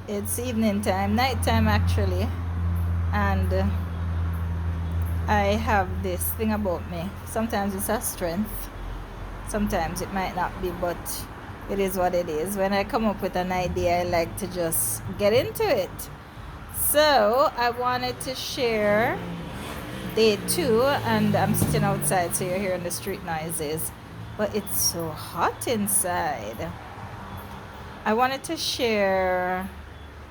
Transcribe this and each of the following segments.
It's evening time, night time actually, and I have this thing about me. Sometimes it's a strength, sometimes it might not be, but it is what it is. When I come up with an idea, I like to just get into it. So I wanted to share day 2, and I'm sitting outside, so you're hearing the street noises, but it's so hot inside. I wanted to share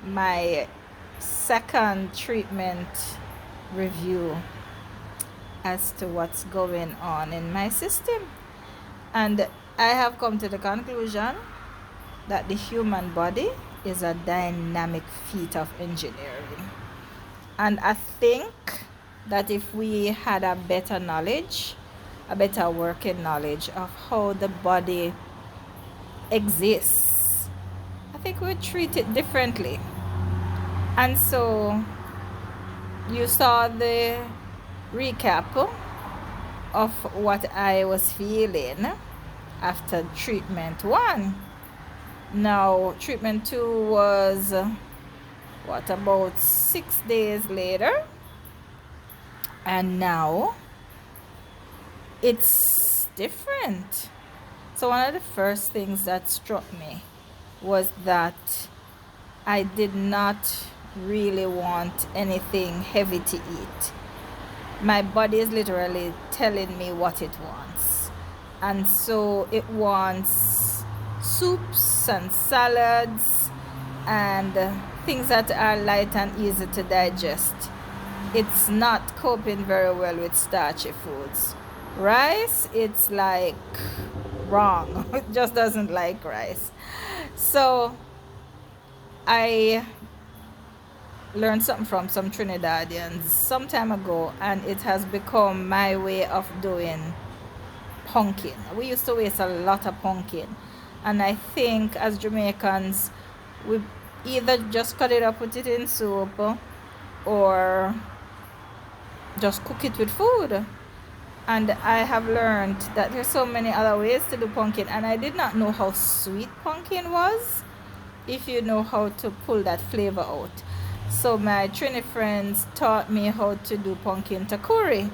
my second treatment review as to what's going on in my system. And I have come to the conclusion that the human body is a dynamic feat of engineering. And I think that if we had a better knowledge, a better working knowledge of how the body exists, I think we'd treat it differently. And so you saw the recap of what I was feeling after treatment 1. Now treatment 2 was about 6 days later, and now it's different. So one of the first things that struck me was that I did not really want anything heavy to eat. My body is literally telling me what it wants, and so it wants soups and salads and things that are light and easy to digest. It's not coping very well with starchy foods. Rice, it's like wrong. It just doesn't like rice. So I learned something from some Trinidadians some time ago, and it has become my way of doing pumpkin. We used to waste a lot of pumpkin, and I think as Jamaicans, we either just cut it up, put it in soup, or just cook it with food. And I have learned that there's so many other ways to do pumpkin, and I did not know how sweet pumpkin was if you know how to pull that flavor out. So my Trini friends taught me how to do pumpkin takuri,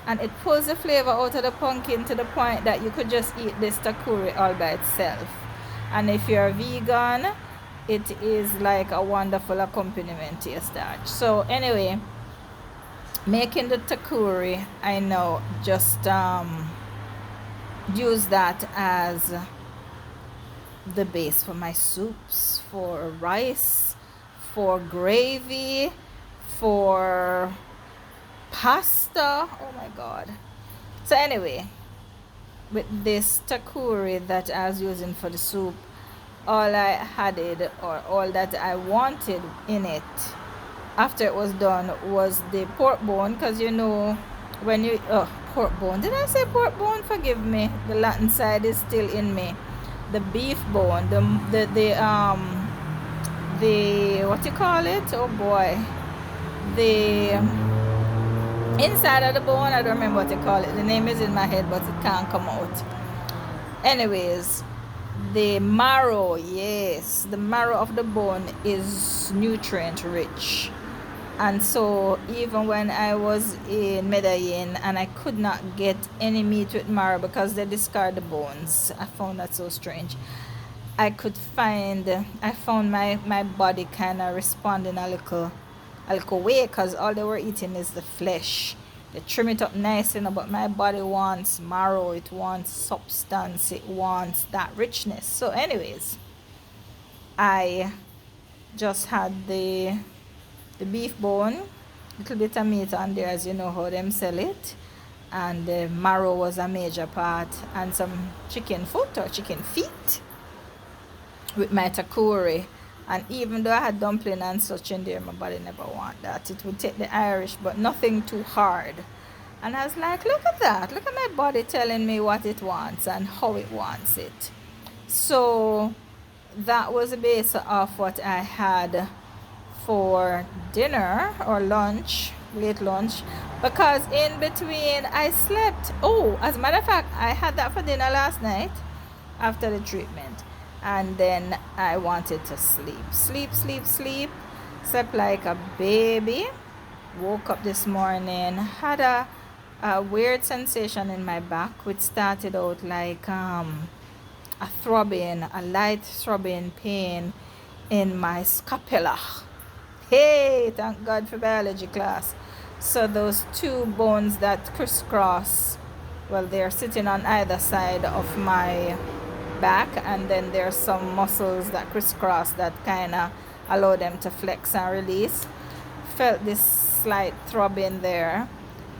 and it pulls the flavor out of the pumpkin to the point that you could just eat this takuri all by itself. And if you're vegan, it is like a wonderful accompaniment to your starch. So anyway, making the takuri, I know, just use that as the base for my soups, for rice, for gravy, for pasta. Oh my god. So anyway, with this takuri that I was using for the soup, all I added, or all that I wanted in it after it was done, was the pork bone, because you know when you pork bone, did I say pork bone? Forgive me, the Latin side is still in me. The beef bone, the what you call it, oh boy, the inside of the bone, I don't remember what you call it, the name is in my head but it can't come out. Anyways, the marrow, yes, the marrow of the bone is nutrient rich. And so even when I was in Medellin and I could not get any meat with marrow because they discard the bones, I found that so strange. I found my body kind of responding a little way, because all they were eating is the flesh. They trim it up nice, but my body wants marrow, it wants substance, it wants that richness. So anyways, I just had the beef bone, little bit of meat on there, as you know how them sell it, and the marrow was a major part, and some chicken foot or chicken feet with my takuri. And even though I had dumpling and such in there, my body never want that. It would take the Irish, but nothing too hard. And I was like, look at that, look at my body telling me what it wants and how it wants it. So that was the base of what I had for dinner or lunch, late lunch, because in between I slept. Oh, as a matter of fact, I had that for dinner last night after the treatment. And then I wanted to sleep. Sleep, sleep, sleep. Slept like a baby. Woke up this morning, had a weird sensation in my back, which started out like a throbbing, a light throbbing pain in my scapula. Hey, thank God for biology class. So those two bones that crisscross, well, they're sitting on either side of my back, and then there's some muscles that crisscross that kind of allow them to flex and release. Felt this slight throbbing there,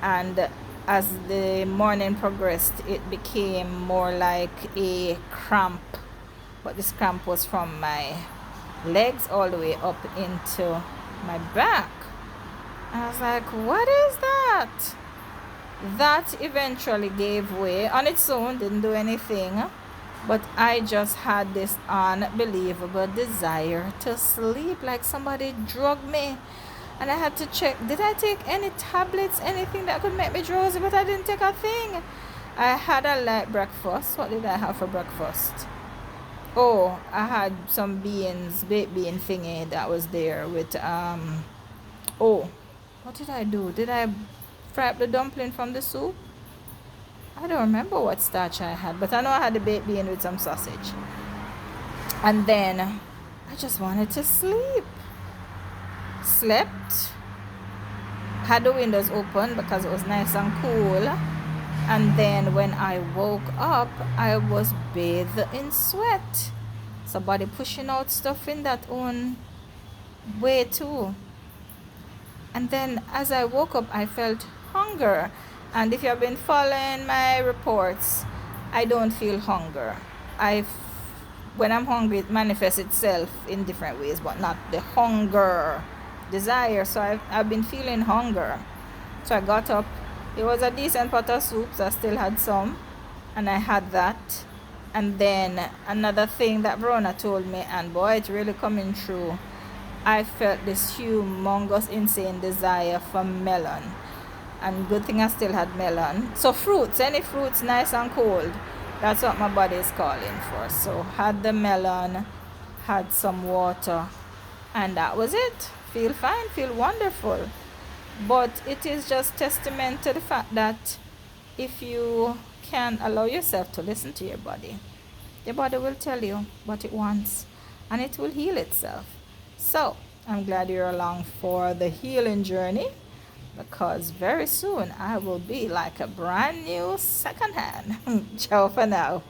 and as the morning progressed, it became more like a cramp, but this cramp was from my legs all the way up into my back. And I was like, what is that? That eventually gave way on its own, didn't do anything, but I just had this unbelievable desire to sleep, like somebody drugged me. And I had to check, did I take any tablets, anything that could make me drowsy? But I didn't take a thing. I had a light breakfast. What did I have for breakfast? Oh, I had some beans, baked bean thingy that was there with oh, what did I do? Did I fry up the dumpling from the soup? I don't remember what starch I had, but I know I had the baked bean with some sausage. And then I just wanted to sleep. Slept, had the windows open because it was nice and cool. And then when I woke up, I was bathed in sweat. So body pushing out stuff in that own way too. And then as I woke up, I felt hunger. And if you have been following my reports, I don't feel hunger. When I'm hungry, it manifests itself in different ways, but not the hunger desire. So I've been feeling hunger. So I got up. It was a decent pot of soup, so I still had some, and I had that. And then another thing that Verona told me, and boy, it's really coming true. I felt this humongous, insane desire for melon. And good thing I still had melon. So fruits, any fruits nice and cold, that's what my body is calling for. So had the melon, had some water, and that was it. Feel fine, feel wonderful. But it is just testament to the fact that if you can allow yourself to listen to your body will tell you what it wants, and it will heal itself. So I'm glad you're along for the healing journey, because very soon I will be like a brand new second hand. Ciao for now.